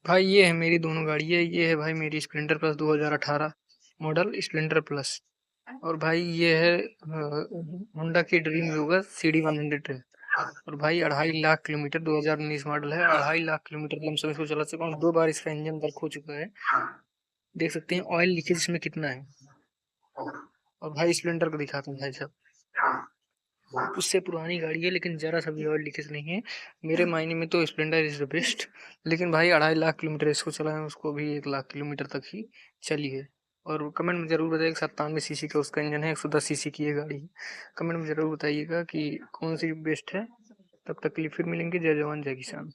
भाई ये है मेरी दोनों गाड़ी है। ये है भाई मेरी Splendor plus 2018 model Splendor plus. और भाई ये है होंडा की ड्रीम यूगर CD 100 है। और भाई 2.5 लाख किलोमीटर 2019 मॉडल है। 2.5 लाख किलोमीटर लमसम इसको चला चुका हूँ। 2 बार इसका इंजन वर्क हो चुका है। देख सकते हैं ऑयल लीकेज इसमें कितना है। और भाई स्प्लेंडर को दिखाता हूँ भाई साहब। उससे पुरानी गाड़ी है लेकिन जरा सा भी ऑयल लीकेज नहीं है। मेरे मायने में तो स्प्लेंडर इज द बेस्ट। लेकिन भाई 2.5 लाख किलोमीटर इसको चला है, उसको भी 1 लाख किलोमीटर तक ही चली है। और कमेंट में जरूर बताइएगा, 97 सीसी का उसका इंजन है, 110 सीसी की ये गाड़ी है। कमेंट में जरूर बताइएगा कि कौन सी बेस्ट है। तब तक के लिए फिर मिलेंगे। जय जवान जय किसान।